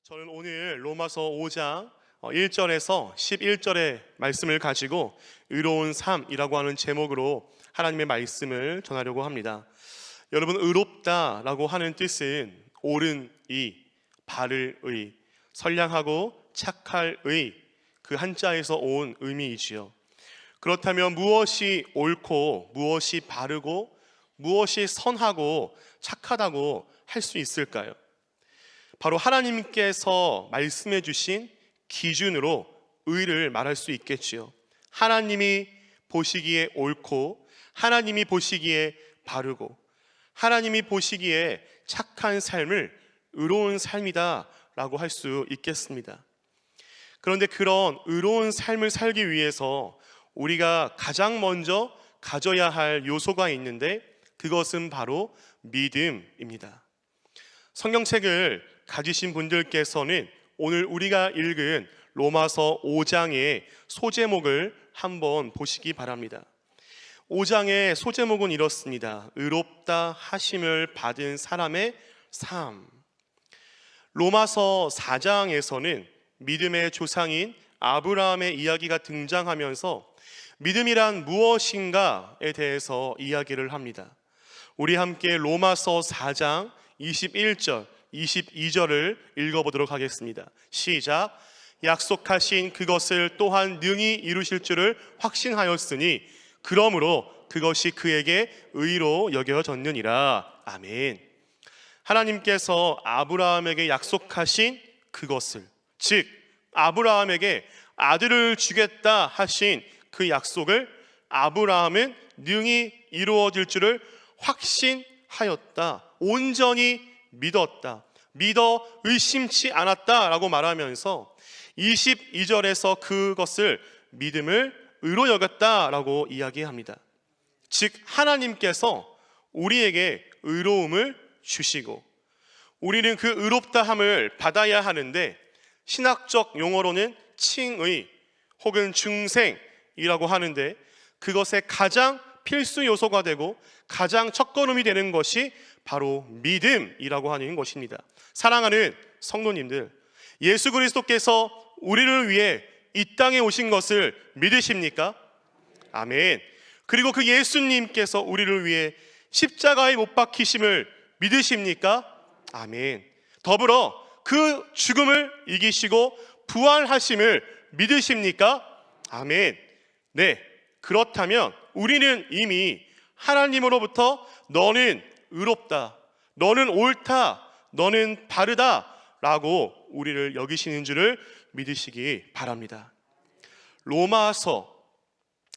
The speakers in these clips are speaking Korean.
저는 오늘 로마서 5장 1절에서 11절의 말씀을 가지고 의로운 삶이라고 하는 제목으로 하나님의 말씀을 전하려고 합니다. 여러분, 의롭다라고 하는 뜻은 옳은 의, 바를 의, 선량하고 착할 의, 그 한자에서 온 의미이지요. 그렇다면 무엇이 옳고 무엇이 바르고 무엇이 선하고 착하다고 할 수 있을까요? 바로 하나님께서 말씀해 주신 기준으로 의를 말할 수 있겠지요. 하나님이 보시기에 옳고 하나님이 보시기에 바르고 하나님이 보시기에 착한 삶을 의로운 삶이다 라고 할 수 있겠습니다. 그런데 그런 의로운 삶을 살기 위해서 우리가 가장 먼저 가져야 할 요소가 있는데 그것은 바로 믿음입니다. 성경책을 가지신 분들께서는 오늘 우리가 읽은 로마서 5장의 소제목을 한번 보시기 바랍니다. 5장의 소제목은 이렇습니다. 의롭다 하심을 받은 사람의 삶. 로마서 4장에서는 믿음의 조상인 아브라함의 이야기가 등장하면서 믿음이란 무엇인가에 대해서 이야기를 합니다. 우리 함께 로마서 4장 21절, 22절을 읽어보도록 하겠습니다. 시작. 약속하신 그것을 또한 능히 이루실 줄을 확신하였으니 그러므로 그것이 그에게 의로 여겨졌느니라. 아멘. 하나님께서 아브라함에게 약속하신 그것을, 즉 아브라함에게 아들을 주겠다 하신 그 약속을 아브라함은 능히 이루어질 줄을 확신하였다. 온전히 믿었다. 믿어 의심치 않았다라고 말하면서 22절에서 그것을 믿음을 의로 여겼다라고 이야기합니다. 즉 하나님께서 우리에게 의로움을 주시고 우리는 그 의롭다함을 받아야 하는데 신학적 용어로는 칭의 혹은 중생이라고 하는데 그것의 가장 필수 요소가 되고 가장 첫걸음이 되는 것이 바로 믿음이라고 하는 것입니다. 사랑하는 성도님들, 예수 그리스도께서 우리를 위해 이 땅에 오신 것을 믿으십니까? 아멘. 그리고 그 예수님께서 우리를 위해 십자가에 못 박히심을 믿으십니까? 아멘. 더불어 그 죽음을 이기시고 부활하심을 믿으십니까? 아멘. 네, 그렇다면 우리는 이미 하나님으로부터 너는 의롭다, 너는 옳다, 너는 바르다 라고 우리를 여기시는 줄을 믿으시기 바랍니다. 로마서,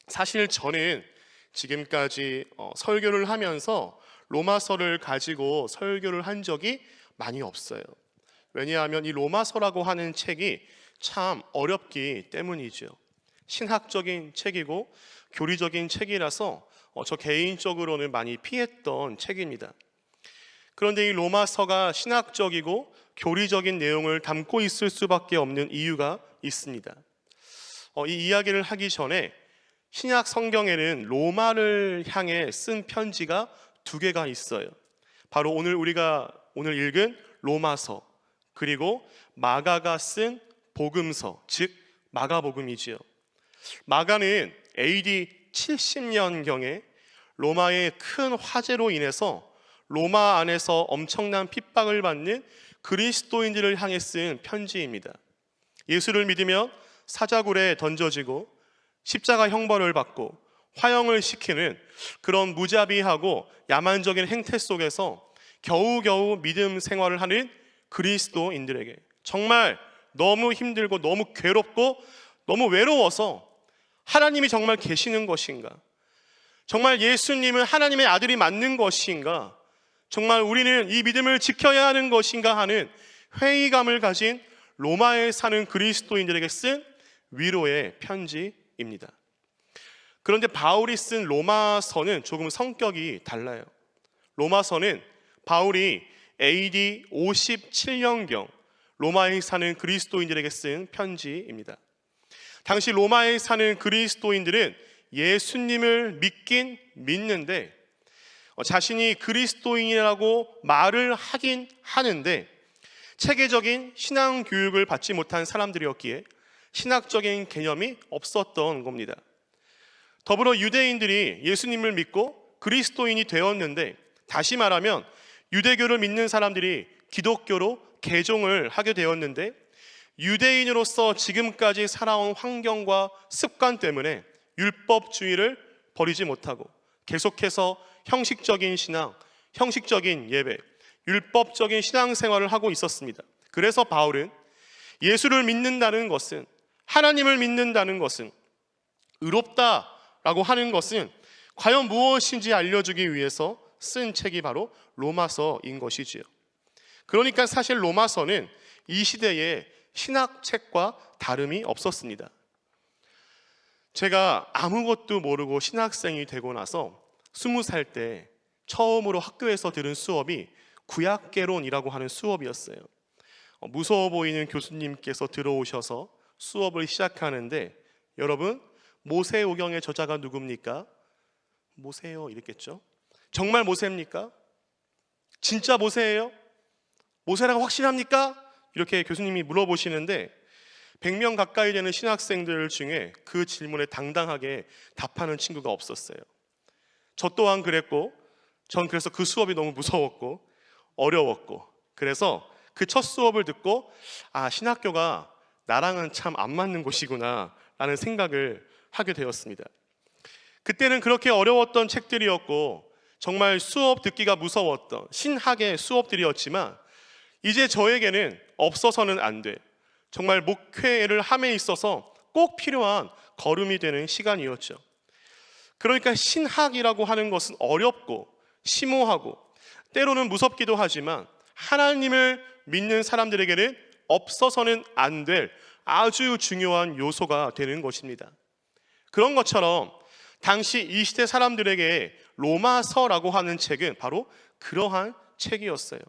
사실 저는 지금까지 설교를 하면서 로마서를 가지고 설교를 한 적이 많이 없어요. 왜냐하면 이 로마서라고 하는 책이 참 어렵기 때문이죠. 신학적인 책이고 교리적인 책이라서 저 개인적으로는 많이 피했던 책입니다. 그런데 이 로마서가 신학적이고 교리적인 내용을 담고 있을 수밖에 없는 이유가 있습니다. 이 이야기를 하기 전에 신약 성경에는 로마를 향해 쓴 편지가 2개가 있어요. 바로 우리가 오늘 읽은 로마서, 그리고 마가가 쓴 복음서, 즉 마가복음이지요. 마가는 AD 70년경에 로마의 큰 화재로 인해서 로마 안에서 엄청난 핍박을 받는 그리스도인들을 향해 쓴 편지입니다. 예수를 믿으며 사자굴에 던져지고 십자가 형벌을 받고 화형을 시키는 그런 무자비하고 야만적인 행태 속에서 겨우겨우 믿음 생활을 하는 그리스도인들에게 정말 너무 힘들고 너무 괴롭고 너무 외로워서 하나님이 정말 계시는 것인가? 정말 예수님은 하나님의 아들이 맞는 것인가? 정말 우리는 이 믿음을 지켜야 하는 것인가 하는 회의감을 가진 로마에 사는 그리스도인들에게 쓴 위로의 편지입니다. 그런데 바울이 쓴 로마서는 조금 성격이 달라요. 로마서는 바울이 AD 57년경 로마에 사는 그리스도인들에게 쓴 편지입니다. 당시 로마에 사는 그리스도인들은 예수님을 믿긴 믿는데 자신이 그리스도인이라고 말을 하긴 하는데 체계적인 신앙 교육을 받지 못한 사람들이었기에 신학적인 개념이 없었던 겁니다. 더불어 유대인들이 예수님을 믿고 그리스도인이 되었는데, 다시 말하면 유대교를 믿는 사람들이 기독교로 개종을 하게 되었는데, 유대인으로서 지금까지 살아온 환경과 습관 때문에 율법주의를 버리지 못하고 계속해서 형식적인 신앙, 형식적인 예배, 율법적인 신앙생활을 하고 있었습니다. 그래서 바울은 예수를 믿는다는 것은, 하나님을 믿는다는 것은, 의롭다라고 하는 것은 과연 무엇인지 알려주기 위해서 쓴 책이 바로 로마서인 것이지요. 그러니까 사실 로마서는 이 시대의 신학책과 다름이 없었습니다. 제가 아무것도 모르고 신학생이 되고 나서 20살 때 처음으로 학교에서 들은 수업이 구약개론이라고 하는 수업이었어요. 무서워 보이는 교수님께서 들어오셔서 수업을 시작하는데, 여러분, 모세오경의 저자가 누굽니까? 모세요 이랬겠죠. 정말 모세입니까? 진짜 모세예요? 모세라고 확실합니까? 이렇게 교수님이 물어보시는데 100명 가까이 되는 신학생들 중에 그 질문에 당당하게 답하는 친구가 없었어요. 저 또한 그랬고, 전 그래서 그 수업이 너무 무서웠고 어려웠고, 그래서 그 첫 수업을 듣고 신학교가 나랑은 참 안 맞는 곳이구나 라는 생각을 하게 되었습니다. 그때는 그렇게 어려웠던 책들이었고 정말 수업 듣기가 무서웠던 신학의 수업들이었지만, 이제 저에게는 없어서는 안 돼, 정말 목회를 함에 있어서 꼭 필요한 걸음이 되는 시간이었죠. 그러니까 신학이라고 하는 것은 어렵고 심오하고 때로는 무섭기도 하지만 하나님을 믿는 사람들에게는 없어서는 안 될 아주 중요한 요소가 되는 것입니다. 그런 것처럼 당시 이 시대 사람들에게 로마서라고 하는 책은 바로 그러한 책이었어요.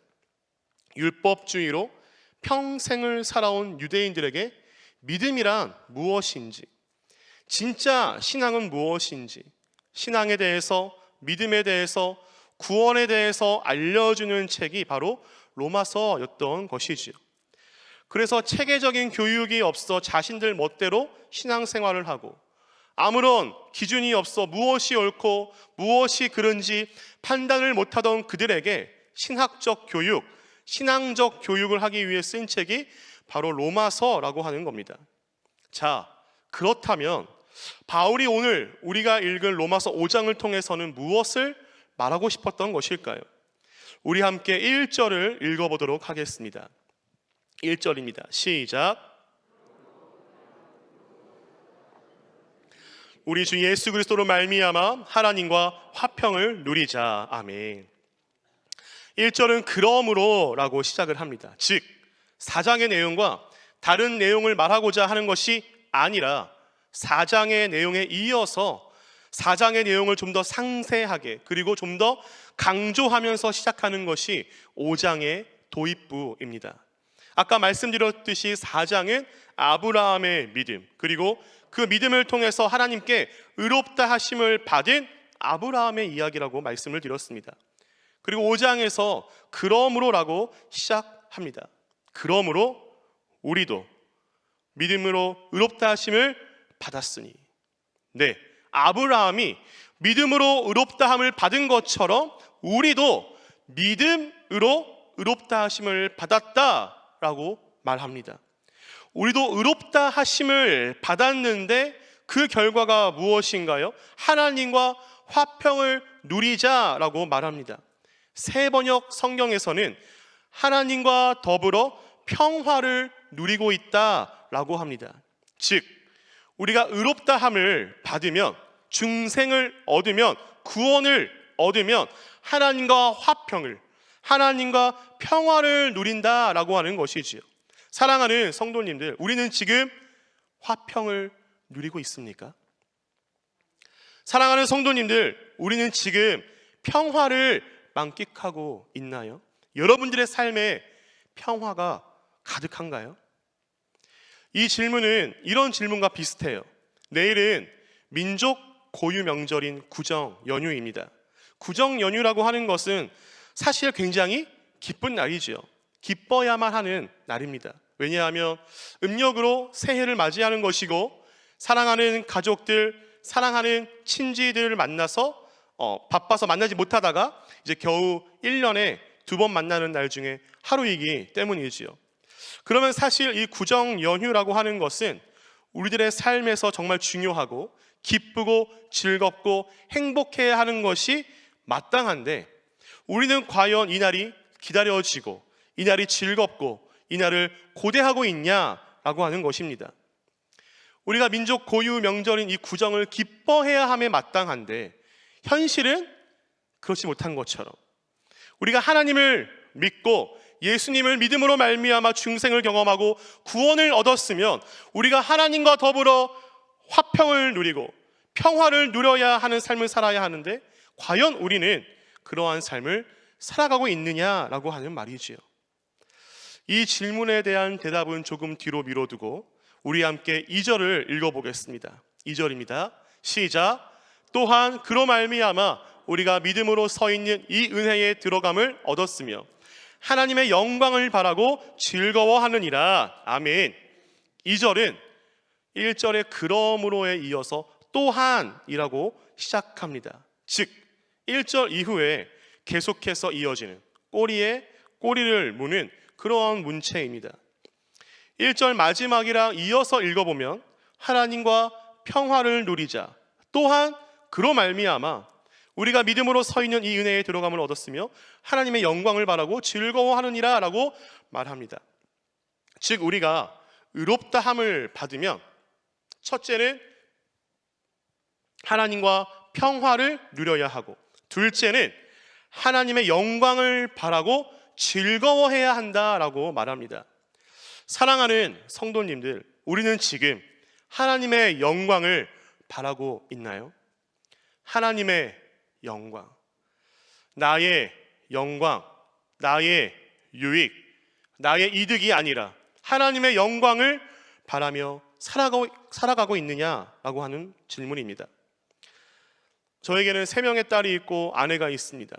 율법주의로 평생을 살아온 유대인들에게 믿음이란 무엇인지, 진짜 신앙은 무엇인지, 신앙에 대해서, 믿음에 대해서, 구원에 대해서 알려주는 책이 바로 로마서였던 것이지요. 그래서 체계적인 교육이 없어 자신들 멋대로 신앙생활을 하고 아무런 기준이 없어 무엇이 옳고 무엇이 그른지 판단을 못하던 그들에게 신학적 교육, 신앙적 교육을 하기 위해 쓴 책이 바로 로마서라고 하는 겁니다. 자, 그렇다면 바울이 오늘 우리가 읽은 로마서 5장을 통해서는 무엇을 말하고 싶었던 것일까요? 우리 함께 1절을 읽어보도록 하겠습니다. 1절입니다. 시작. 우리 주 예수 그리스도로 말미암아 하나님과 화평을 누리자. 아멘. 1절은 그러므로 라고 시작을 합니다. 즉 4장의 내용과 다른 내용을 말하고자 하는 것이 아니라 4장의 내용에 이어서 4장의 내용을 좀 더 상세하게 그리고 좀 더 강조하면서 시작하는 것이 5장의 도입부입니다. 아까 말씀드렸듯이 4장은 아브라함의 믿음, 그리고 그 믿음을 통해서 하나님께 의롭다 하심을 받은 아브라함의 이야기라고 말씀을 드렸습니다. 그리고 5장에서 그러므로라고 시작합니다. 그러므로 우리도 믿음으로 의롭다 하심을 받았으니, 네, 아브라함이 믿음으로 의롭다 함을 받은 것처럼 우리도 믿음으로 의롭다 하심을 받았다라고 말합니다. 우리도 의롭다 하심을 받았는데 그 결과가 무엇인가요? 하나님과 화평을 누리자라고 말합니다. 새 번역 성경에서는 하나님과 더불어 평화를 누리고 있다라고 합니다. 즉 우리가 의롭다 함을 받으면, 중생을 얻으면, 구원을 얻으면 하나님과 화평을, 하나님과 평화를 누린다라고 하는 것이지요. 사랑하는 성도님들, 우리는 지금 화평을 누리고 있습니까? 사랑하는 성도님들, 우리는 지금 평화를 만끽하고 있나요? 여러분들의 삶에 평화가 가득한가요? 이 질문은 이런 질문과 비슷해요. 내일은 민족 고유 명절인 구정 연휴입니다. 구정 연휴라고 하는 것은 사실 굉장히 기쁜 날이지요. 기뻐야만 하는 날입니다. 왜냐하면 음력으로 새해를 맞이하는 것이고 사랑하는 가족들, 사랑하는 친지들을 만나서 바빠서 만나지 못하다가 이제 겨우 1년에 2번 만나는 날 중에 하루이기 때문이지요. 그러면 사실 이 구정 연휴라고 하는 것은 우리들의 삶에서 정말 중요하고 기쁘고 즐겁고 행복해야 하는 것이 마땅한데, 우리는 과연 이 날이 기다려지고 이 날이 즐겁고 이 날을 고대하고 있냐라고 하는 것입니다. 우리가 민족 고유 명절인 이 구정을 기뻐해야 함에 마땅한데 현실은 그렇지 못한 것처럼, 우리가 하나님을 믿고 예수님을 믿음으로 말미암아 중생을 경험하고 구원을 얻었으면 우리가 하나님과 더불어 화평을 누리고 평화를 누려야 하는 삶을 살아야 하는데, 과연 우리는 그러한 삶을 살아가고 있느냐라고 하는 말이지요. 이 질문에 대한 대답은 조금 뒤로 미뤄두고 우리 함께 2절을 읽어보겠습니다. 2절입니다. 시작. 또한 그로 말미암아 우리가 믿음으로 서 있는 이 은혜에 들어감을 얻었으며 하나님의 영광을 바라고 즐거워하느니라. 아멘. 2절은 1절의 그러므로에 이어서 또한이라고 시작합니다. 즉 1절 이후에 계속해서 이어지는 꼬리에 꼬리를 무는 그러한 문체입니다. 1절 마지막이랑 이어서 읽어보면 하나님과 평화를 누리자, 또한 그로 말미암아 우리가 믿음으로 서 있는 이 은혜에 들어감을 얻었으며 하나님의 영광을 바라고 즐거워하느니라 라고 말합니다. 즉 우리가 의롭다함을 받으면 첫째는 하나님과 평화를 누려야 하고, 둘째는 하나님의 영광을 바라고 즐거워해야 한다라고 말합니다. 사랑하는 성도님들, 우리는 지금 하나님의 영광을 바라고 있나요? 하나님의 영광, 나의 영광, 나의 유익, 나의 이득이 아니라 하나님의 영광을 바라며 살아가고 있느냐라고 하는 질문입니다. 저에게는 3명의 딸이 있고 아내가 있습니다.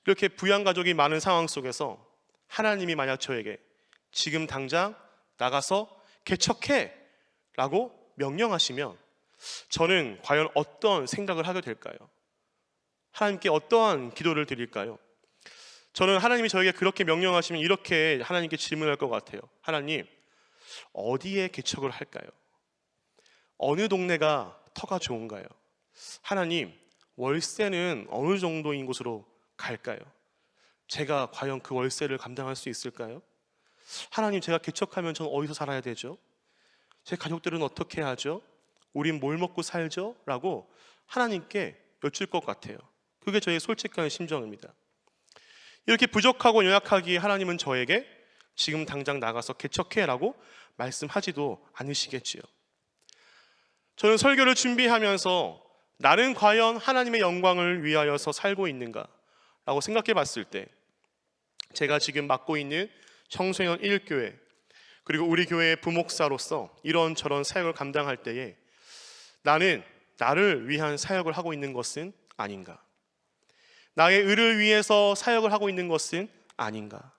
이렇게 부양가족이 많은 상황 속에서 하나님이 만약 저에게 지금 당장 나가서 개척해 라고 명령하시면 저는 과연 어떤 생각을 하게 될까요? 하나님께 어떠한 기도를 드릴까요? 저는 하나님이 저에게 그렇게 명령하시면 이렇게 하나님께 질문할 것 같아요. 하나님, 어디에 개척을 할까요? 어느 동네가 터가 좋은가요? 하나님, 월세는 어느 정도인 곳으로 갈까요? 제가 과연 그 월세를 감당할 수 있을까요? 하나님, 제가 개척하면 저는 어디서 살아야 되죠? 제 가족들은 어떻게 하죠? 우린 뭘 먹고 살죠? 라고 하나님께 여쭐 것 같아요. 그게 저의 솔직한 심정입니다. 이렇게 부족하고 연약하기에 하나님은 저에게 지금 당장 나가서 개척해 라고 말씀하지도 않으시겠지요. 저는 설교를 준비하면서 나는 과연 하나님의 영광을 위하여서 살고 있는가 라고 생각해 봤을 때, 제가 지금 맡고 있는 청소년 1교회 그리고 우리 교회의 부목사로서 이런저런 사역을 감당할 때에 나는 나를 위한 사역을 하고 있는 것은 아닌가? 나의 의를 위해서 사역을 하고 있는 것은 아닌가?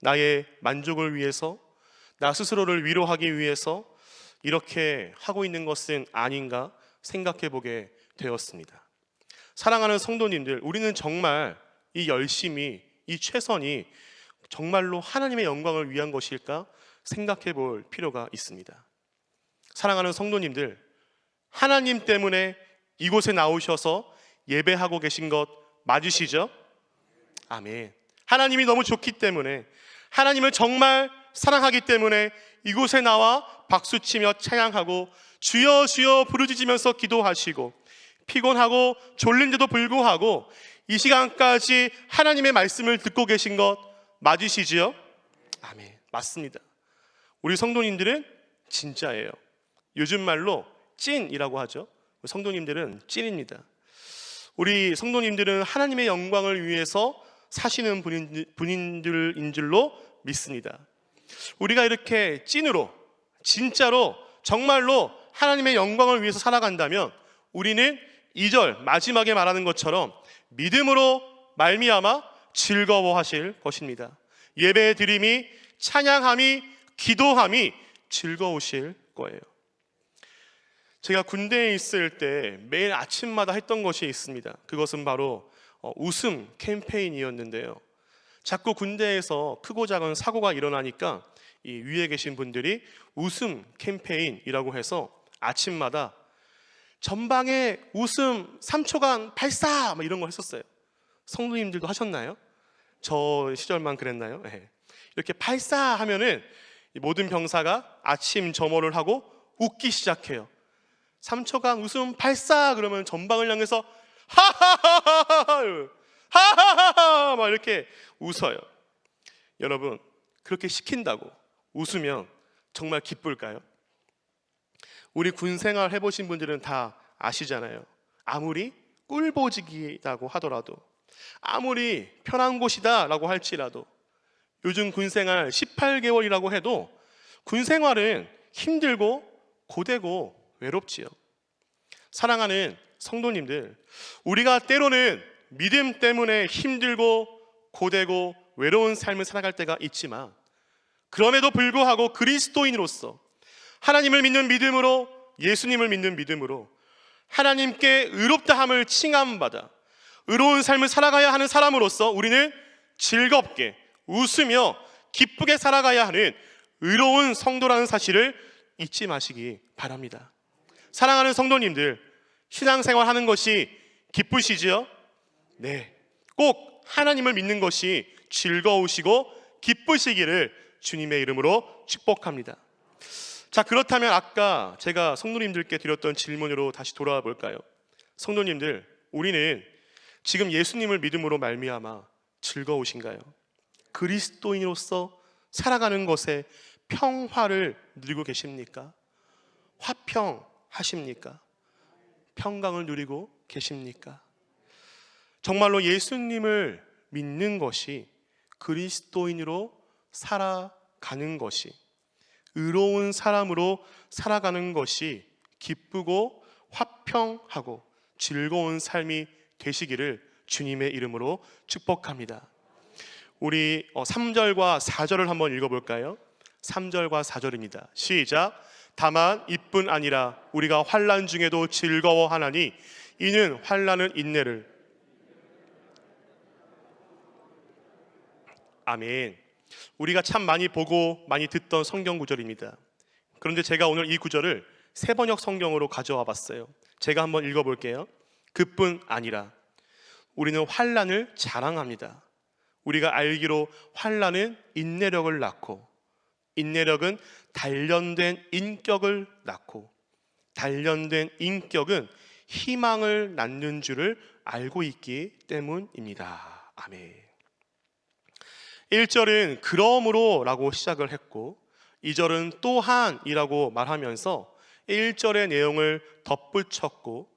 나의 만족을 위해서, 나 스스로를 위로하기 위해서 이렇게 하고 있는 것은 아닌가 생각해 보게 되었습니다. 사랑하는 성도님들, 우리는 정말 이 열심이, 이 최선이 정말로 하나님의 영광을 위한 것일까 생각해 볼 필요가 있습니다. 사랑하는 성도님들, 하나님 때문에 이곳에 나오셔서 예배하고 계신 것 맞으시죠? 아멘. 하나님이 너무 좋기 때문에, 하나님을 정말 사랑하기 때문에 이곳에 나와 박수치며 찬양하고 주여 주여 부르짖으면서 기도하시고 피곤하고 졸린데도 불구하고 이 시간까지 하나님의 말씀을 듣고 계신 것 맞으시지요? 아멘. 맞습니다. 우리 성도님들은 진짜예요. 요즘 말로 찐이라고 하죠. 성도님들은 찐입니다. 우리 성도님들은 하나님의 영광을 위해서 사시는 분인들인 줄로 믿습니다. 우리가 이렇게 찐으로, 진짜로, 정말로 하나님의 영광을 위해서 살아간다면 우리는 2절 마지막에 말하는 것처럼 믿음으로 말미암아 즐거워하실 것입니다. 예배 드림이, 찬양함이, 기도함이 즐거우실 거예요. 제가 군대에 있을 때 매일 아침마다 했던 것이 있습니다. 그것은 바로 웃음 캠페인이었는데요. 자꾸 군대에서 크고 작은 사고가 일어나니까 이 위에 계신 분들이 웃음 캠페인이라고 해서 아침마다 전방에 웃음 3초간 발사 막 이런 거 했었어요. 성도님들도 하셨나요? 저 시절만 그랬나요? 네. 이렇게 발사하면은 모든 병사가 아침 점호를 하고 웃기 시작해요. 3초간 웃음 발사 그러면 전방을 향해서 하하하하하 하하하하 막 이렇게 웃어요. 여러분, 그렇게 시킨다고 웃으면 정말 기쁠까요? 우리 군 생활 해보신 분들은 다 아시잖아요. 아무리 꿀보직이라고 하더라도, 아무리 편한 곳이다 라고 할지라도, 요즘 군 생활 18개월이라고 해도 군 생활은 힘들고 고되고 외롭지요. 사랑하는 성도님들, 우리가 때로는 믿음 때문에 힘들고 고되고 외로운 삶을 살아갈 때가 있지만, 그럼에도 불구하고 그리스도인으로서 하나님을 믿는 믿음으로, 예수님을 믿는 믿음으로 하나님께 의롭다함을 칭함받아 의로운 삶을 살아가야 하는 사람으로서 우리는 즐겁게 웃으며 기쁘게 살아가야 하는 의로운 성도라는 사실을 잊지 마시기 바랍니다. 사랑하는 성도님들, 신앙생활 하는 것이 기쁘시지요? 네, 꼭 하나님을 믿는 것이 즐거우시고 기쁘시기를 주님의 이름으로 축복합니다. 자, 그렇다면 아까 제가 성도님들께 드렸던 질문으로 다시 돌아와 볼까요? 성도님들, 우리는 지금 예수님을 믿음으로 말미암아 즐거우신가요? 그리스도인으로서 살아가는 것에 평화를 누리고 계십니까? 화평하십니까? 평강을 누리고 계십니까? 정말로 예수님을 믿는 것이, 그리스도인으로 살아가는 것이, 의로운 사람으로 살아가는 것이 기쁘고 화평하고 즐거운 삶이 되시기를 주님의 이름으로 축복합니다. 우리 3절과 4절을 한번 읽어볼까요? 3절과 4절입니다. 시작. 다만 이뿐 아니라 우리가 환난 중에도 즐거워하나니 이는 환난은 인내를. 아멘. 우리가 참 많이 보고 많이 듣던 성경 구절입니다. 그런데 제가 오늘 이 구절을 세번역 성경으로 가져와 봤어요. 제가 한번 읽어볼게요. 그뿐 아니라 우리는 환난을 자랑합니다. 우리가 알기로 환난은 인내력을 낳고, 인내력은 단련된 인격을 낳고, 단련된 인격은 희망을 낳는 줄을 알고 있기 때문입니다. 아멘. 1절은 그러므로 라고 시작을 했고 2절은 또한이라고 말하면서 1절의 내용을 덧붙였고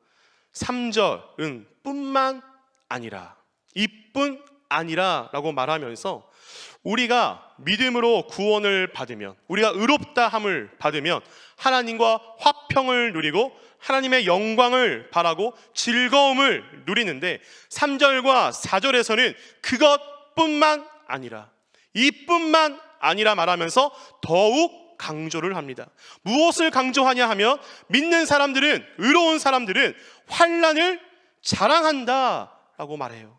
3절은 뿐만 아니라, 이뿐 아니라 라고 말하면서 우리가 믿음으로 구원을 받으면, 우리가 의롭다함을 받으면 하나님과 화평을 누리고 하나님의 영광을 바라고 즐거움을 누리는데, 3절과 4절에서는 그것뿐만 아니라, 이뿐만 아니라 말하면서 더욱 강조를 합니다. 무엇을 강조하냐 하면 믿는 사람들은, 의로운 사람들은 환난을 자랑한다 라고 말해요.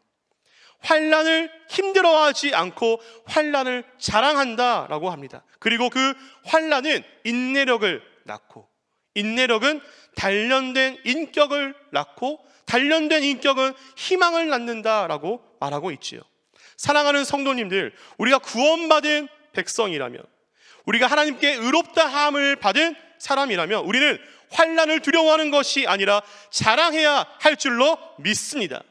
환난을 힘들어하지 않고 환난을 자랑한다 라고 합니다. 그리고 그 환난은 인내력을 낳고, 인내력은 단련된 인격을 낳고, 단련된 인격은 희망을 낳는다 라고 말하고 있지요. 사랑하는 성도님들, 우리가 구원받은 백성이라면, 우리가 하나님께 의롭다함을 받은 사람이라면 우리는 환난을 두려워하는 것이 아니라 자랑해야 할 줄로 믿습니다.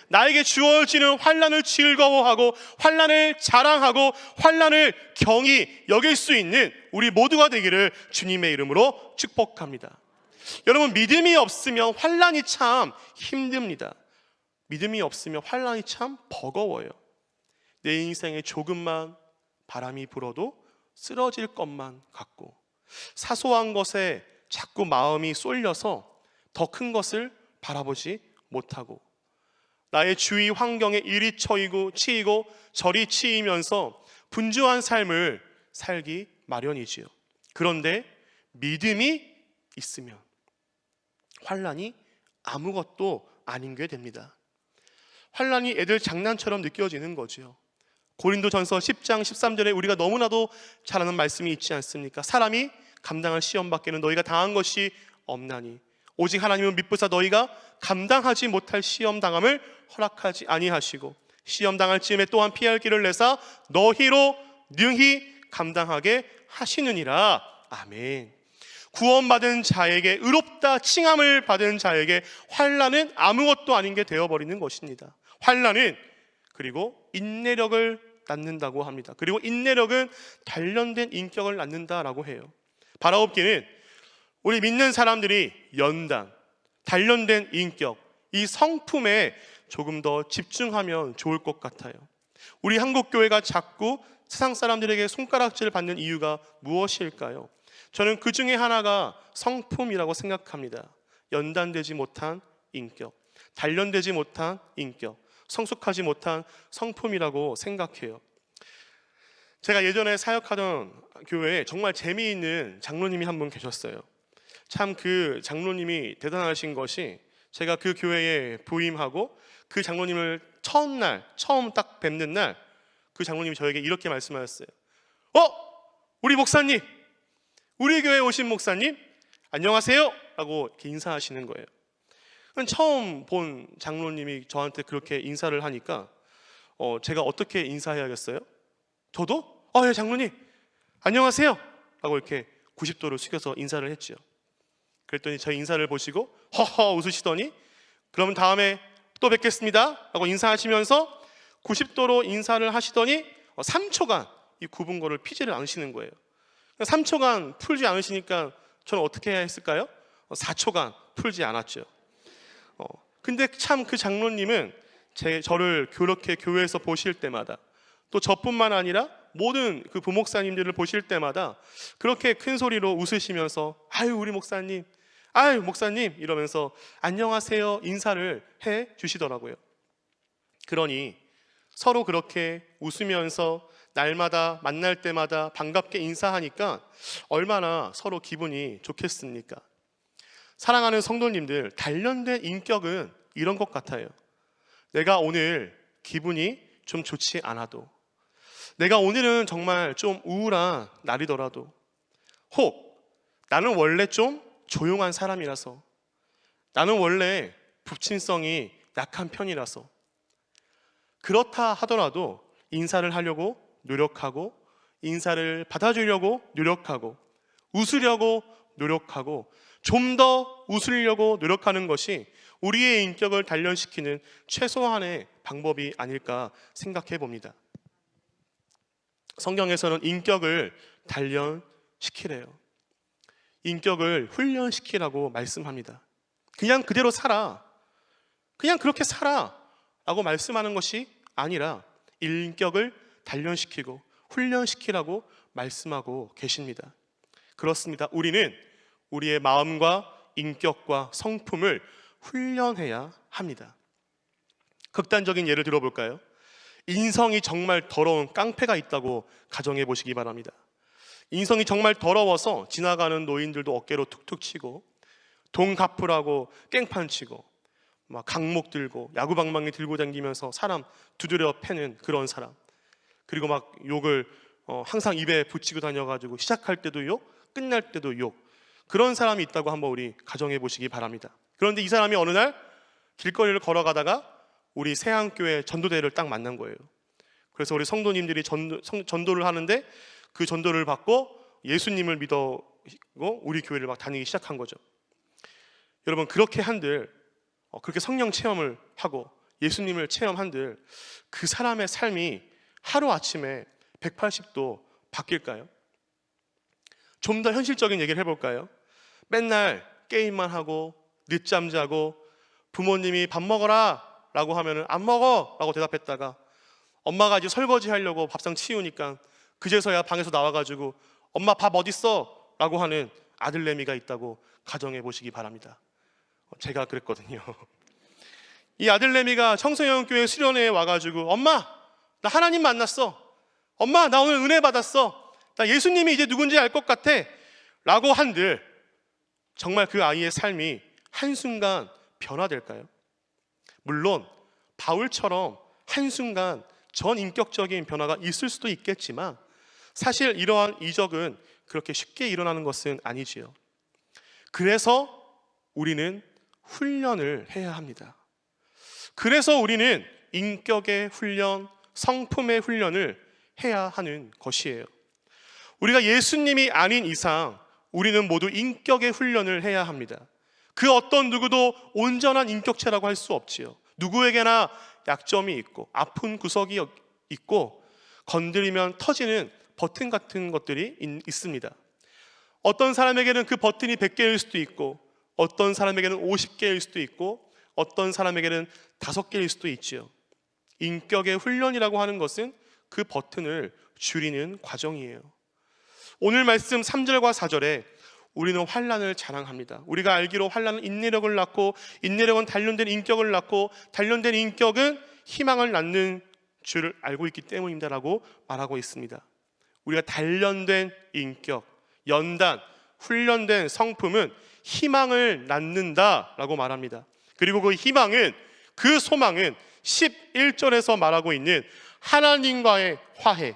나에게 주어지는 환난을 즐거워하고 환난을 자랑하고 환난을 경히 여길 수 있는 우리 모두가 되기를 주님의 이름으로 축복합니다. 여러분, 믿음이 없으면 환난이 참 힘듭니다. 믿음이 없으면 환난이 참 버거워요. 내 인생에 조금만 바람이 불어도 쓰러질 것만 같고, 사소한 것에 자꾸 마음이 쏠려서 더 큰 것을 바라보지 못하고, 나의 주위 환경에 이리 치이고 저리 치이면서 분주한 삶을 살기 마련이지요. 그런데 믿음이 있으면 환난이 아무것도 아닌 게 됩니다. 환난이 애들 장난처럼 느껴지는 거지요. 고린도전서 10장 13절에 우리가 너무나도 잘 아는 말씀이 있지 않습니까? 사람이 감당할 시험 밖에는 너희가 당한 것이 없나니 오직 하나님은 미쁘사 너희가 감당하지 못할 시험 당함을 허락하지 아니하시고 시험 당할 즈음에 또한 피할 길을 내사 너희로 능히 감당하게 하시느니라. 아멘. 구원받은 자에게, 의롭다 칭함을 받은 자에게 환난은 아무것도 아닌 게 되어버리는 것입니다. 환난은 그리고 인내력을 낳는다고 합니다. 그리고 인내력은 단련된 인격을 낳는다라고 해요. 바라옵기는 우리 믿는 사람들이 연단, 단련된 인격, 이 성품에 조금 더 집중하면 좋을 것 같아요. 우리 한국교회가 자꾸 세상 사람들에게 손가락질을 받는 이유가 무엇일까요? 저는 그 중에 하나가 성품이라고 생각합니다. 연단되지 못한 인격, 단련되지 못한 인격, 성숙하지 못한 성품이라고 생각해요. 제가 예전에 사역하던 교회에 정말 재미있는 장로님이 한 분 계셨어요. 참 그 장로님이 대단하신 것이, 제가 그 교회에 부임하고 그 장로님을 처음 딱 뵙는 날 그 장로님이 저에게 이렇게 말씀하셨어요. 우리 목사님, 우리 교회에 오신 목사님 안녕하세요 라고 이렇게 인사하시는 거예요. 처음 본 장로님이 저한테 그렇게 인사를 하니까 제가 어떻게 인사해야겠어요? 저도 예, 장로님 안녕하세요 라고 이렇게 90도를 숙여서 인사를 했죠. 그랬더니 저희 인사를 보시고 허허 웃으시더니 그러면 다음에 또 뵙겠습니다 라고 인사하시면서 90도로 인사를 하시더니 3초간 이 굽은 거를 피지를 않으시는 거예요. 3초간 풀지 않으시니까 저는 어떻게 해야 했을까요? 4초간 풀지 않았죠. 근데 참 그 장로님은 저를 그렇게 교회에서 보실 때마다, 또 저뿐만 아니라 모든 그 부목사님들을 보실 때마다 그렇게 큰 소리로 웃으시면서 아유 우리 목사님, 아유 목사님 이러면서 안녕하세요 인사를 해 주시더라고요. 그러니 서로 그렇게 웃으면서 날마다 만날 때마다 반갑게 인사하니까 얼마나 서로 기분이 좋겠습니까? 사랑하는 성도님들, 단련된 인격은 이런 것 같아요. 내가 오늘 기분이 좀 좋지 않아도, 내가 오늘은 정말 좀 우울한 날이더라도, 혹 나는 원래 좀 조용한 사람이라서, 나는 원래 부친성이 약한 편이라서, 그렇다 하더라도 인사를 하려고 노력하고, 인사를 받아주려고 노력하고, 웃으려고 노력하고, 좀 더 웃으려고 노력하는 것이 우리의 인격을 단련시키는 최소한의 방법이 아닐까 생각해 봅니다. 성경에서는 인격을 단련시키래요. 인격을 훈련시키라고 말씀합니다. 그냥 그대로 살아, 그냥 그렇게 살아 라고 말씀하는 것이 아니라 인격을 단련시키고 훈련시키라고 말씀하고 계십니다. 그렇습니다. 우리는 우리의 마음과 인격과 성품을 훈련해야 합니다. 극단적인 예를 들어볼까요? 인성이 정말 더러운 깡패가 있다고 가정해 보시기 바랍니다. 인성이 정말 더러워서 지나가는 노인들도 어깨로 툭툭 치고, 돈 갚으라고 깽판 치고, 막 강목 들고 야구방망이 들고 다니면서 사람 두드려 패는 그런 사람, 그리고 막 욕을 항상 입에 붙이고 다녀가지고 시작할 때도 욕, 끝날 때도 욕, 그런 사람이 있다고 한번 우리 가정해 보시기 바랍니다. 그런데 이 사람이 어느 날 길거리를 걸어가다가 우리 세안교회 전도대를 딱 만난 거예요. 그래서 우리 성도님들이 전도를 하는데 그 전도를 받고 예수님을 믿고 우리 교회를 막 다니기 시작한 거죠. 여러분, 그렇게 한들, 그렇게 성령 체험을 하고 예수님을 체험한들 그 사람의 삶이 하루아침에 180도 바뀔까요? 좀 더 현실적인 얘기를 해볼까요? 맨날 게임만 하고 늦잠 자고 부모님이 밥 먹어라 라고 하면은 안 먹어 라고 대답했다가 엄마가 이제 설거지 하려고 밥상 치우니까 그제서야 방에서 나와가지고 엄마 밥 어딨어? 라고 하는 아들내미가 있다고 가정해 보시기 바랍니다. 제가 그랬거든요. 이 아들내미가 청소년교회 수련회에 와가지고 엄마 나 하나님 만났어, 엄마, 나 오늘 은혜 받았어. 나 예수님이 이제 누군지 알 것 같아. 라고 한들 정말 그 아이의 삶이 한순간 변화될까요? 물론 바울처럼 한순간 전인격적인 변화가 있을 수도 있겠지만 사실 이러한 이적은 그렇게 쉽게 일어나는 것은 아니지요. 그래서 우리는 훈련을 해야 합니다. 그래서 우리는 인격의 훈련, 성품의 훈련을 해야 하는 것이에요. 우리가 예수님이 아닌 이상 우리는 모두 인격의 훈련을 해야 합니다. 그 어떤 누구도 온전한 인격체라고 할 수 없지요. 누구에게나 약점이 있고 아픈 구석이 있고 건드리면 터지는 버튼 같은 것들이 있습니다. 어떤 사람에게는 그 버튼이 100개일 수도 있고 어떤 사람에게는 50개일 수도 있고 어떤 사람에게는 5개일 수도 있지요. 인격의 훈련이라고 하는 것은 그 버튼을 줄이는 과정이에요. 오늘 말씀 3절과 4절에 우리는 환난을 자랑합니다. 우리가 알기로 환난은 인내력을 낳고 인내력은 단련된 인격을 낳고 단련된 인격은 희망을 낳는 줄 알고 있기 때문입니다라고 말하고 있습니다. 우리가 단련된 인격, 연단, 훈련된 성품은 희망을 낳는다라고 말합니다. 그리고 그 희망은, 그 소망은 11절에서 말하고 있는 하나님과의 화해,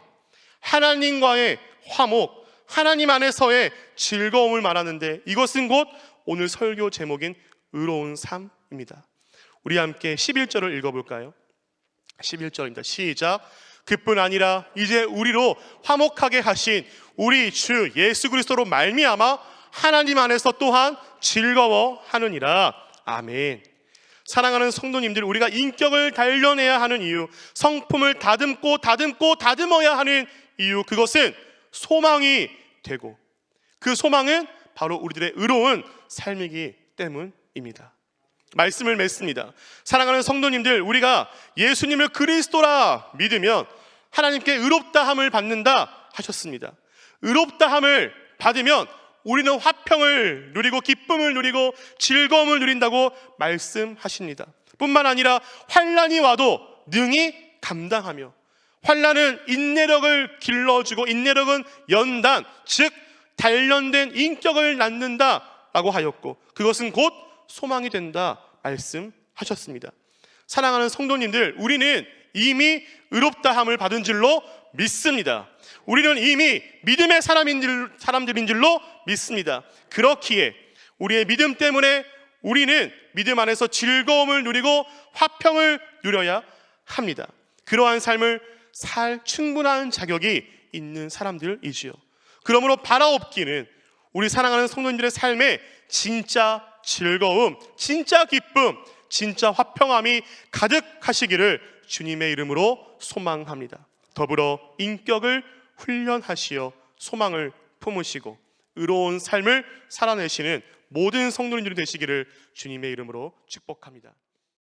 하나님과의 화목, 하나님 안에서의 즐거움을 말하는데 이것은 곧 오늘 설교 제목인 의로운 삶입니다. 우리 함께 11절을 읽어볼까요? 11절입니다. 시작. 그뿐 아니라 이제 우리로 화목하게 하신 우리 주 예수 그리스도로 말미암아 하나님 안에서 또한 즐거워하느니라. 아멘. 사랑하는 성도님들, 우리가 인격을 단련해야 하는 이유, 성품을 다듬어야 하는 이유, 그것은 소망이 되고 그 소망은 바로 우리들의 의로운 삶이기 때문입니다. 말씀을 맺습니다. 사랑하는 성도님들, 우리가 예수님을 그리스도라 믿으면 하나님께 의롭다함을 받는다 하셨습니다. 의롭다함을 받으면 우리는 화평을 누리고 기쁨을 누리고 즐거움을 누린다고 말씀하십니다. 뿐만 아니라 환난이 와도 능히 감당하며, 환난은 인내력을 길러주고 인내력은 연단, 즉 단련된 인격을 낳는다라고 하였고 그것은 곧 소망이 된다 말씀하셨습니다. 사랑하는 성도님들, 우리는 이미 의롭다함을 받은 줄로 믿습니다. 우리는 이미 믿음의 사람들인 줄로 믿습니다. 그렇기에 우리의 믿음 때문에 우리는 믿음 안에서 즐거움을 누리고 화평을 누려야 합니다. 그러한 삶을 살 충분한 자격이 있는 사람들이지요. 그러므로 바라옵기는 우리 사랑하는 성도님들의 삶에 진짜 즐거움, 진짜 기쁨, 진짜 화평함이 가득하시기를 주님의 이름으로 소망합니다. 더불어 인격을 훈련하시어 소망을 품으시고 의로운 삶을 살아내시는 모든 성도님들이 되시기를 주님의 이름으로 축복합니다.